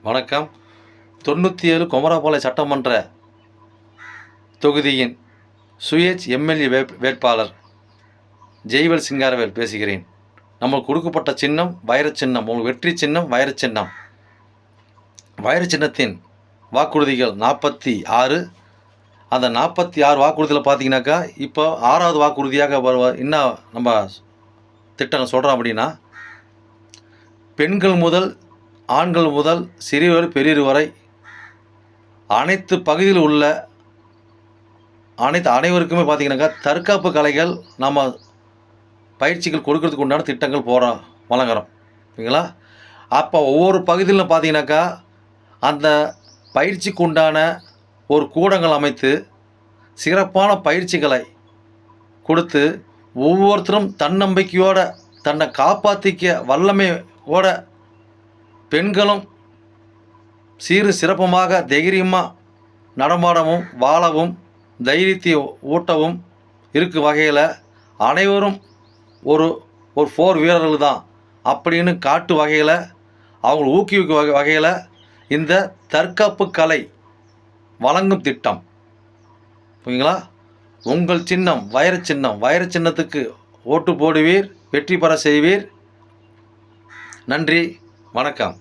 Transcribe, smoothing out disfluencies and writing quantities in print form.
வணக்கம். 97 குமராபாளையம் சட்டமன்ற தொகுதியின் சுயேட்சை எம்எல்ஏ வேட்பாளர் ஜெய்வேல் சிங்காரவேல் பேசுகிறேன். நமக்கு கொடுக்கப்பட்ட சின்னம் வைரச் சின்னம். உங்கள் வெற்றி சின்னம் வைரச் சின்னம். வைரச் சின்னத்தின் வாக்குறுதிகள் 46. அந்த 46 வாக்குறுதியில் பார்த்தீங்கன்னாக்கா இப்போ 6வது வாக்குறுதியாக என்ன நம்ம திட்டம் சொல்கிறோம் அப்படின்னா, பெண்கள் முதல் ஆண்கள் முதல் சிறியவர் பெரியவர் வரை அனைத்து பகுதியில் உள்ள அனைவருக்குமே பார்த்திங்கனாக்கா தற்காப்பு கலைகள் நம்ம பயிற்சிகள் கொடுக்கறதுக்கு உண்டான திட்டங்கள் வழங்குறோம். ஓகேங்களா? அப்போ ஒவ்வொரு பகுதியிலும் பார்த்திங்கனாக்கா அந்த பயிற்சிக்கு உண்டான ஒரு கூடங்கள் அமைத்து சிறப்பான பயிற்சிகளை கொடுத்து ஒவ்வொருத்தரும் தன்னம்பிக்கையோடு தன்னை காப்பாற்றிக்க வல்லமையோட பெண்களும் சீரு சிறப்புமாக தைரியமாக நடமாடவும் வாழவும் தைரியத்தை ஊட்டவும் இருக்கும் வகையில் அனைவரும் ஒரு போர் வீரர்கள் தான் அப்படின்னு காட்டு வகையில் அவங்களை ஊக்குவிக்கும் வகையில் இந்த தற்காப்பு கலை வழங்கும் திட்டம். ஓகேங்களா? உங்கள் சின்னம் வைரச் சின்னம். வைரச் சின்னத்துக்கு ஓட்டு போடுவீர், வெற்றி பெற செய்வீர். நன்றி, வணக்கம்.